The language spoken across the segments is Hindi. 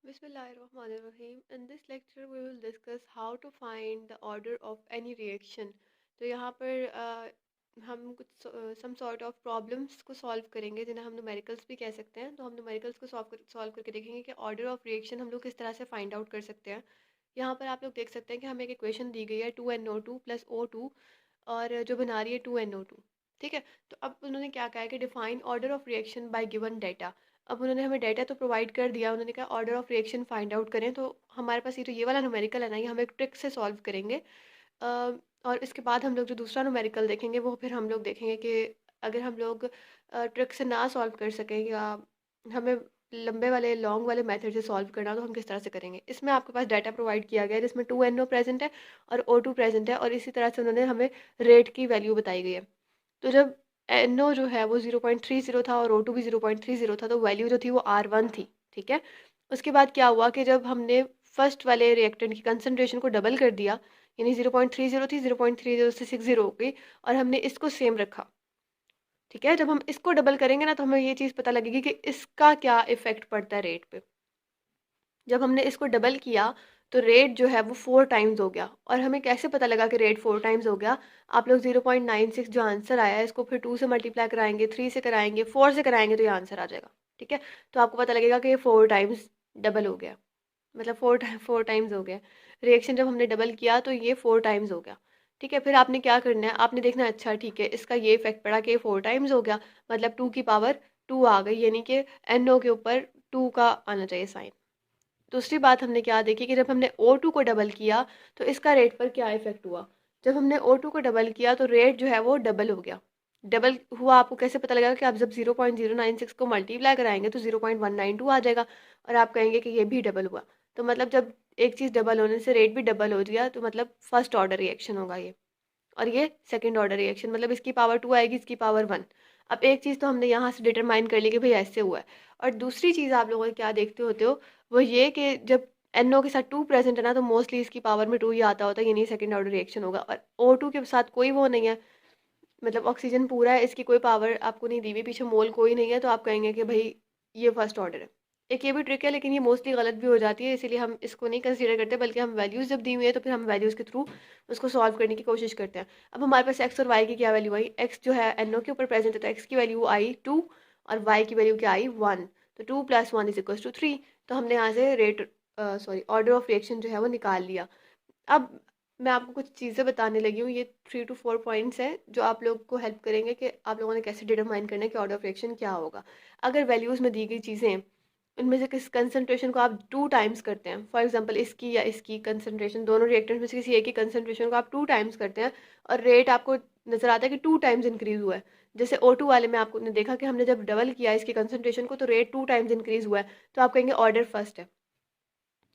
Bismillahirrahmanirrahim. In this lecture, we will discuss how to find the order of any reaction. तो यहाँ पर हम कुछ some sort of problems को solve करेंगे जिन्हें हम numericals भी कह सकते हैं. तो हम numericals को solve करके देखेंगे कि order of reaction हम लोग किस तरह से find out कर सकते हैं. यहाँ पर आप लोग देख सकते हैं कि हमें एक equation दी गई है 2NO2 plus O2 और जो बना रही है 2NO2. ठीक है, तो अब उन्होंने क्या कहा है कि define order of reaction by given data. अब उन्होंने हमें डाटा तो प्रोवाइड कर दिया, उन्होंने कहा order of reaction find out करें. तो हमारे पास ये वाला न्यूमेरिकल है ना, ये हम एक ट्रिक से सॉल्व करेंगे. और इसके बाद हम लोग जो दूसरा न्यूमेरिकल देखेंगे वो फिर हम लोग देखेंगे कि अगर हम लोग ट्रिक से ना सॉल्व कर सकें या हमें लॉन्ग वाले मेथड से सॉल्व करना तो हम किस तरह से करेंगे. इसमें आपके पास डाटा प्रोवाइड किया गया है जिसमें 2NO प्रेजेंट है और O2 प्रेजेंट है और इसी तरह से उन्होंने हमें रेट की वैल्यू बताई गई है. तो जब NO जो है वो 0.30 था और O2 भी 0.30 था, तो वैल्यू जो थी वो R1 थी. ठीक है, उसके बाद क्या हुआ कि जब हमने फर्स्ट वाले रिएक्टेंट की कंसनट्रेशन को डबल कर दिया, यानी 0.30 थी 0.30 से 60 हो गई और हमने इसको सेम रखा. ठीक है, जब हम इसको डबल करेंगे ना तो हमें ये चीज़ पता लगेगी कि इसका क्या इफेक्ट पड़ता है रेट पे. जब हमने इसको डबल किया तो रेट जो है वो 4 टाइम्स हो गया. और हमें कैसे पता लगा कि रेट 4 टाइम्स हो गया. आप लोग 0.96 जो आंसर आया है इसको फिर 2 से मल्टीप्लाई कराएंगे, 3 से कराएंगे, 4 से कराएंगे तो ये आंसर आ जाएगा. ठीक है, तो आपको पता लगेगा कि ये 4 टाइम्स डबल हो गया, मतलब 4 टाइम्स हो गया. रिएक्शन जब हमने डबल किया तो ये 4 टाइम्स हो गया. ठीक है, फिर आपने क्या करना है, आपने देखना है अच्छा ठीक है इसका ये इफेक्ट पड़ा कि 4 टाइम्स हो गया, मतलब 2 की पावर 2 आ गई, यानी कि NO के ऊपर 2 का आना चाहिए साइन. दूसरी बात हमने क्या देखी कि जब हमने O2 को डबल किया तो इसका रेट पर क्या इफेक्ट हुआ. जब हमने O2 को डबल किया तो रेट जो है वो डबल हो गया. डबल हुआ आपको कैसे पता लगेगा कि आप जब 0.096 को मल्टीप्लाई कराएंगे तो 0.192 आ जाएगा और आप कहेंगे कि ये भी डबल हुआ. तो मतलब जब एक चीज़ डबल होने से रेट भी डबल हो गया तो मतलब फर्स्ट ऑर्डर रिएक्शन होगा ये. और ये सेकंड ऑर्डर रिएक्शन, मतलब इसकी पावर 2 आएगी, इसकी पावर 1. अब एक चीज़ तो हमने यहाँ से डिटरमाइन कर ली कि भाई ऐसे हुआ है. और दूसरी चीज़ आप लोगों क्या देखते होते हो वो ये कि जब NO के साथ 2 प्रेजेंट है ना तो मोस्टली इसकी पावर में 2 ही आता होता है, ये नहीं सेकंड ऑर्डर रिएक्शन होगा. और O2 के साथ कोई वो नहीं है, मतलब ऑक्सीजन पूरा है, इसकी कोई पावर आपको नहीं दी हुई, पीछे मोल कोई नहीं है, तो आप कहेंगे कि भाई ये फर्स्ट ऑर्डर है. एक ये भी ट्रिक है लेकिन ये मोस्टली गलत भी हो जाती है, इसीलिए हम इसको नहीं कंसीडर करते, बल्कि हम वैल्यूज़ जब दी हुई है तो फिर हम वैल्यूज़ के थ्रू उसको सॉल्व करने की कोशिश करते हैं. अब हमारे पास एक्स और वाई की क्या वैल्यू आई. एक्स जो है NO के ऊपर प्रेजेंट है तो एक्स की वैल्यू आई 2 और वाई की वैल्यू क्या आई 1. तो 2 + 1 = 3. तो हमने यहाँ से ऑर्डर ऑफ रिएक्शन जो है वो निकाल लिया. अब मैं आपको कुछ चीज़ें बताने लगी हूँ, ये 3 to 4 पॉइंट्स हैं जो आप लोग को हेल्प करेंगे कि आप लोगों ने कैसे डिटरमाइन करना है कि ऑर्डर ऑफ रिएक्शन क्या होगा. अगर वैल्यूज़ में दी गई चीज़ें उनमें से किस कंसंट्रेशन को आप 2 टाइम्स करते हैं, फॉर एग्जांपल इसकी या इसकी कंसंट्रेशन, दोनों रिएक्टेंट्स में से किसी एक की कंसंट्रेशन को आप 2 टाइम्स करते हैं और रेट आपको नज़र आता है कि 2 टाइम्स इंक्रीज़ हुआ है. जैसे O2 वाले में आपको ने देखा कि हमने जब डबल किया इसकी कंसंट्रेशन को तो रेट 2 टाइम्स इंक्रीज़ हुआ है, तो आप कहेंगे ऑर्डर फर्स्ट है.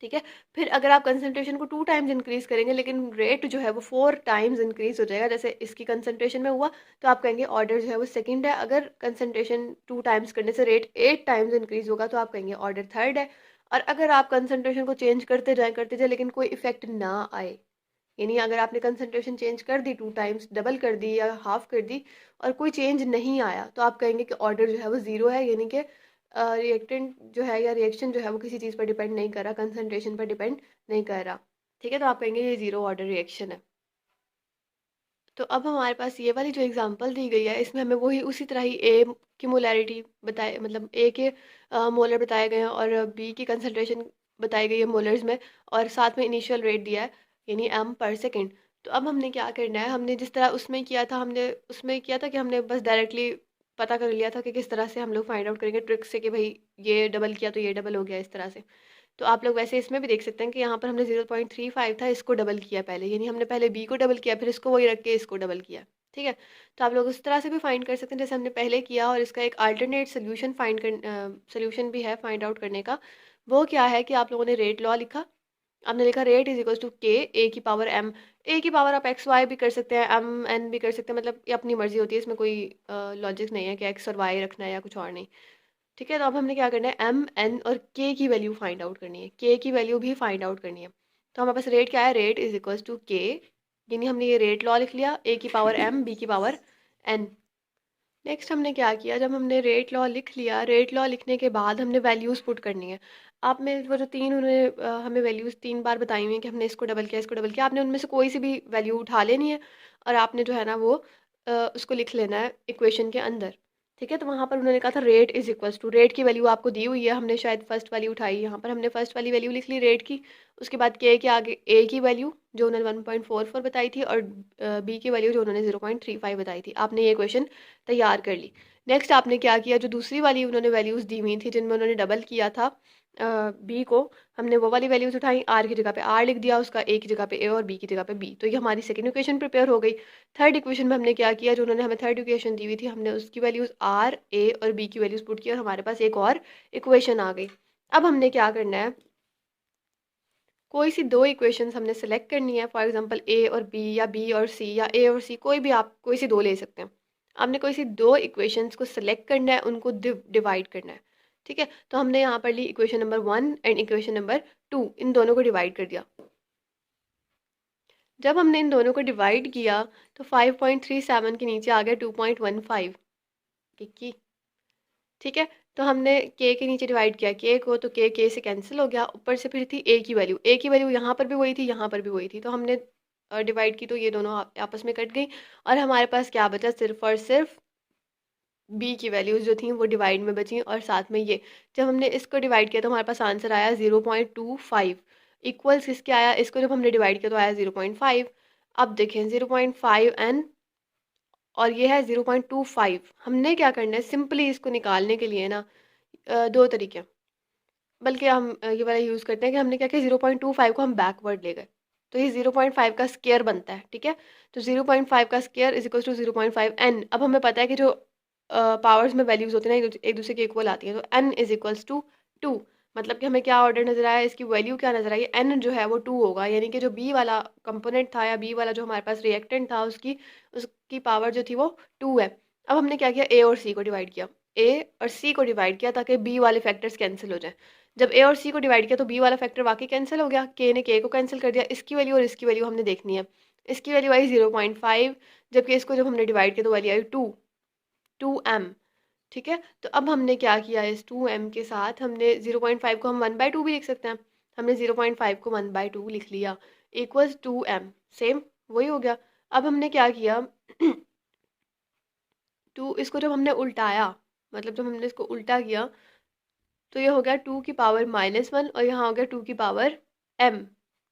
ठीक है, फिर अगर आप कंसंट्रेशन को 2 टाइम्स इंक्रीज करेंगे लेकिन रेट जो है वो 4 टाइम्स इंक्रीज हो जाएगा, जैसे इसकी कंसंट्रेशन में हुआ, तो आप कहेंगे ऑर्डर जो है वो सेकंड है. अगर कंसंट्रेशन 2 टाइम्स करने से रेट 8 टाइम्स इंक्रीज होगा तो आप कहेंगे ऑर्डर थर्ड है. और अगर आप कंसंट्रेशन को चेंज करते जाए लेकिन कोई इफेक्ट ना आए, यानी अगर आपने कंसंट्रेशन चेंज कर दी 2 टाइम्स, डबल कर दी या हाफ कर दी और कोई चेंज नहीं आया, तो आप कहेंगे कि ऑर्डर जो है वो ज़ीरो है, यानी कि रिएक्टेंट जो है या रिएक्शन जो है वो किसी चीज़ पर डिपेंड नहीं कर रहा, कंसंट्रेशन पर डिपेंड नहीं कर रहा. ठीक है, तो आप कहेंगे ये ज़ीरो ऑर्डर रिएक्शन है. तो अब हमारे पास ये वाली जो एग्जांपल दी गई है इसमें हमें वही उसी तरह ही ए की मोलैरिटी बताए, मतलब ए के मोलर बताए गए हैं और बी की कंसंट्रेशन बताई गई है मोलर्स में, और साथ में इनिशियल रेट दिया है यानी m/सेकेंड. तो अब हमने क्या करना है, हमने जिस तरह उसमें किया था, हमने उसमें किया था कि हमने बस डायरेक्टली पता कर लिया था कि किस तरह से हम लोग फाइंड आउट करेंगे ट्रिक से कि भाई ये डबल किया तो ये डबल हो गया, इस तरह से. तो आप लोग वैसे इसमें भी देख सकते हैं कि यहाँ पर हमने 0.35 था, इसको डबल किया पहले, यानी हमने पहले बी को डबल किया फिर इसको वही रख के इसको डबल किया. ठीक है, तो आप लोग उस तरह से भी फाइंड कर सकते हैं जैसे हमने पहले किया. और इसका एक अल्टरनेट सोल्यूशन भी है फाइंड आउट करने का. वो क्या है कि आप लोगों ने रेट लॉ लिखा, आपने लिखा रेट = k a⁴m. ए की पावर आप x y भी कर सकते हैं, m n भी कर सकते हैं, मतलब ये अपनी मर्जी होती है, इसमें कोई लॉजिक नहीं है कि x और y रखना है या कुछ और नहीं. ठीक है, तो अब हमने क्या करना है, m n और k की वैल्यू फाइंड आउट करनी है, k की वैल्यू भी फाइंड आउट करनी है. तो हमारे पास रेट क्या है, रेट = k, यानी हमने ये रेट लॉ लिख लिया, a की पावर m b की पावर n. नेक्स्ट हमने क्या किया, जब हमने रेट लॉ लिख लिया, रेट लॉ लिखने के बाद हमने वैल्यूज़ पुट करनी है. आप में वो जो 3 उन्होंने हमें वैल्यूज़ 3 बार बताई हुई हैं कि हमने इसको डबल किया, इसको डबल किया, आपने उनमें से कोई सी भी वैल्यू उठा लेनी है और आपने जो है ना वो उसको लिख लेना है इक्वेशन के अंदर। ठीक है? तो वहाँ पर उन्होंने कहा था rate is equals to, rate की वैल्यू आपको दी हुई है, हमने शायद फर्स्ट वाली उठाई, यहाँ पर हमने फर्स्ट वाली वैल्यू लिख ली रेट की। उसके बाद के आगे ए की वैल्यू जो उन्होंने 1.44 बताई थी और बी की वैल्यू जो उन्होंने 0.35 बताई थी। आपने ये इक्वेशन तैयार कर ली। नेक्स्ट आपने क्या किया, जो दूसरी वाली उन्होंने वैल्यूज़ दी हुई थी जिनमें उन्होंने डबल किया था बी को, हमने वो वाली वैल्यूज उठाई, आर की जगह पे आर लिख दिया, उसका ए की जगह पे ए और बी की जगह पे बी। तो ये हमारी सेकंड इक्वेशन प्रिपेयर हो गई। थर्ड इक्वेशन में हमने क्या किया, जो उन्होंने हमें थर्ड इक्वेशन दी हुई थी, हमने उसकी वैल्यूज आर ए और बी की वैल्यूज पुट की और हमारे पास एक और इक्वेशन आ गई। अब हमने क्या करना है, कोई सी दो इक्वेशंस हमने सेलेक्ट करनी है, फॉर एग्जांपल ए और बी या बी और सी या ए और सी, कोई भी आप कोई सी दो ले सकते हैं। आपने कोई सी दो इक्वेशंस को सेलेक्ट करना है, उनको डिवाइड करना है। ठीक है? तो हमने यहाँ पर ली equation number 1 and equation number 2, इन दोनों को डिवाइड कर दिया। जब हमने इन दोनों को डिवाइड किया तो 5.37 के नीचे आ गया 2.15 की। ठीक है? तो हमने के नीचे डिवाइड किया के को, तो के से कैंसिल हो गया, ऊपर से फिर थी ए की वैल्यू यहाँ पर भी वही थी, यहाँ पर भी वही थी, तो हमने डिवाइड की तो ये दोनों आपस में कट गई और हमारे पास क्या बचा, सिर्फ और सिर्फ बी की वैल्यूज़ जो थी वो डिवाइड में बची और साथ में ये। जब हमने इसको डिवाइड किया तो हमारे पास आंसर आया 0.25, इक्वल्स किसके आया, इसको जब हमने डिवाइड किया तो आया 0.5। अब देखें 0.5 एन और ये है 0.25। हमने क्या करना है, सिंपली इसको निकालने के लिए ना दो तरीके, बल्कि हम ये वाला यूज़ करते हैं कि हमने क्या किया, 0.25 को हम बैकवर्ड ले गए, तो ये 0.5 का स्क्वायर बनता है। ठीक है? तो 0.5 का square is equal to 0.5 n. अब हमें पता है कि जो पावर्स में वैल्यूज होती हैं ना एक दूसरे के इक्वल आती हैं, तो एन इज इक्वल्स टू 2। मतलब कि हमें क्या ऑर्डर नजर आया, इसकी वैल्यू क्या नजर आई, एन जो है वो 2 होगा, यानी कि जो बी वाला कंपोनेंट था या बी वाला जो हमारे पास रिएक्टेंट था उसकी पावर जो थी वो 2 है। अब हमने क्या किया, ए और सी को डिवाइड किया, ए और सी को डिवाइड किया ताकि बी वाले फैक्टर्स कैंसिल हो जाए। जब ए और सी को डिवाइड किया तो बी वाला फैक्टर वाकई कैंसिल हो गया, के ने के को कैंसिल कर दिया। इसकी वैल्यू और इसकी वैल्यू हमने देखनी है। इसकी वैल्यू आई 0.5, जबकि इसको जब हमने डिवाइड किया तो वैल्यू आई 2m। ठीक है? तो अब हमने क्या किया, इस 2m के साथ हमने 0.5 को हम 1/2 भी लिख सकते हैं, हमने 0.5 को 1/2 लिख लिया, इक्वल्स 2m, सेम वही हो गया। अब हमने क्या किया, टू इसको जब हमने उल्टाया, मतलब जब हमने इसको उल्टा किया तो ये हो गया 2 की पावर -1 और यहाँ हो गया 2 की पावर m।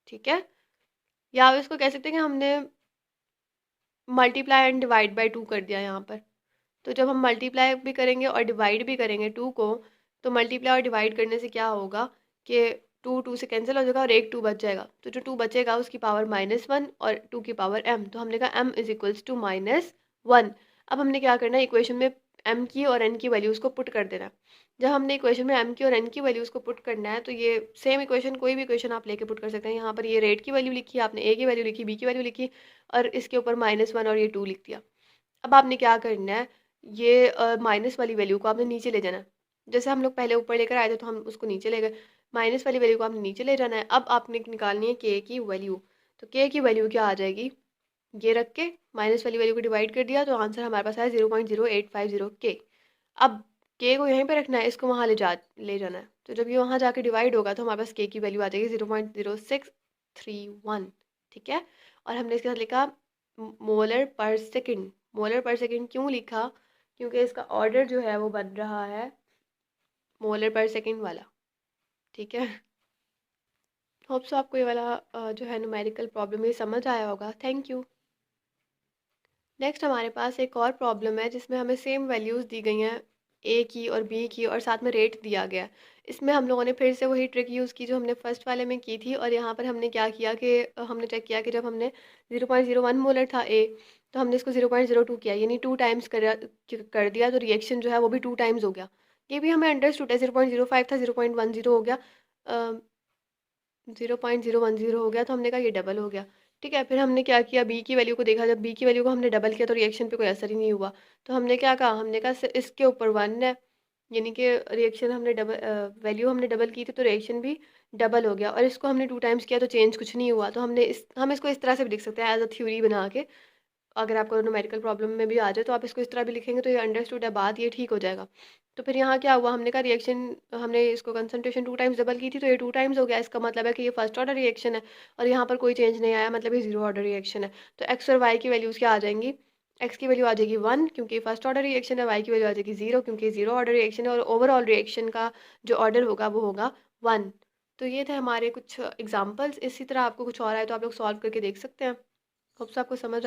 ठीक है? या आप इसको कह सकते हैं कि हमने मल्टीप्लाई एंड डिवाइड बाय 2 कर दिया यहाँ पर। तो जब हम मल्टीप्लाई भी करेंगे और डिवाइड भी करेंगे 2 को, तो मल्टीप्लाई और डिवाइड करने से क्या होगा कि 2 से कैंसिल हो जाएगा और एक 2 बच जाएगा, तो जो 2 बचेगा उसकी पावर -1 और 2 की पावर m, तो हमने कहा m इज इक्वल्स टू -1। अब हमने क्या करना है, इक्वेशन में m की और n की वैल्यूज़ को पुट कर देना है। जब हमने इक्वेशन में m की और n की वैल्यूज़ को पुट करना है तो ये सेम इक्वेशन, कोई भी इक्वेशन आप लेके पुट कर सकते हैं। यहाँ पर ये रेट की वैल्यू लिखी, आपने a की वैल्यू लिखी, b की वैल्यू लिखी और इसके ऊपर -1 और ये 2 लिख दिया। अब आपने क्या करना है, ये माइनस वाली वैल्यू को आपने नीचे ले जाना है। जैसे हम लोग पहले ऊपर लेकर आए थे तो हम उसको नीचे ले गए, माइनस वाली वैल्यू को आपने नीचे ले जाना है। अब आपने निकालनी है के की वैल्यू, तो के की वैल्यू क्या आ जाएगी, ये रख के माइनस वाली वैल्यू को डिवाइड कर दिया तो आंसर हमारे पास आया 0.0850 के। अब के को यहीं पे रखना है, इसको वहाँ ले जाना है, तो जब ये वहाँ जाके डिवाइड होगा तो हमारे पास के की वैल्यू आ जाएगी 0.0631। ठीक है? और हमने इसके साथ लिखा मोलर पर सेकंड। मोलर पर सेकंड क्यों लिखा, क्योंकि इसका ऑर्डर जो है वो बन रहा है मोलर पर सेकंड वाला। ठीक है? होप सो आपको ये वाला जो है न्यूमेरिकल प्रॉब्लम ये समझ आया होगा। Thank you. नेक्स्ट हमारे पास एक और प्रॉब्लम है जिसमें हमें सेम वैल्यूज़ दी गई हैं, ए की और बी की, और साथ में रेट दिया गया है। इसमें हम लोगों ने फिर से वही ट्रिक यूज़ की जो हमने फर्स्ट वाले में की थी, और यहाँ पर हमने क्या किया कि हमने चेक किया कि जब हमने 0.01 मोलर था ए, तो हमने इसको 0.02 किया, यानी 2 टाइम्स कर दिया, तो रिएक्शन जो है वो भी 2 टाइम्स हो गया। ये भी हमें अंडरस्टूड है, 0.05 था 0.10 हो गया, 0.010 हो गया, तो हमने कहा ये डबल हो गया। ठीक है? फिर हमने क्या किया, बी की वैल्यू को देखा, जब बी की वैल्यू को हमने डबल किया तो रिएक्शन पे कोई असर ही नहीं हुआ, तो हमने क्या कहा, हमने कहा इसके ऊपर 1 है, यानी कि रिएक्शन हमने डबल, वैल्यू हमने डबल की थी तो रिएक्शन भी डबल हो गया, और इसको हमने 2 टाइम्स किया तो चेंज कुछ नहीं हुआ, तो हम इसको इस तरह से भी लिख सकते हैं एज अ थ्योरी बना के, अगर आपको न्यूमेरिकल प्रॉब्लम में भी आ जाए तो आप इसको इस तरह भी लिखेंगे तो ये अंडरस्टूड है बात, ये ठीक हो जाएगा। तो फिर यहाँ क्या हुआ, हमने कहा रिएक्शन, हमने इसको कंसंट्रेशन 2 टाइम्स डबल की थी तो ये 2 टाइम्स हो गया। इसका मतलब है कि ये फर्स्ट ऑर्डर रिएक्शन है और यहाँ पर कोई चेंज नहीं आया, मतलब ये 0 ऑर्डर रिएक्शन है। तो एक्स और वाई की वैल्यूज़ क्या आ जाएंगी, एक्स की वैल्यू आ जाएगी 1 क्योंकि फर्स्ट ऑर्डर रिएक्शन है, वाई की वैल्यू आ जाएगी 0 क्योंकि 0 ऑर्डर रिएक्शन है, और ओवरऑल रिएक्शन का जो ऑर्डर होगा वो होगा 1। तो ये थे हमारे कुछ एग्जाम्पल्स। इसी तरह आपको कुछ और आए तो आप लोग सॉल्व करके देख सकते हैं। होप्स आपको समझ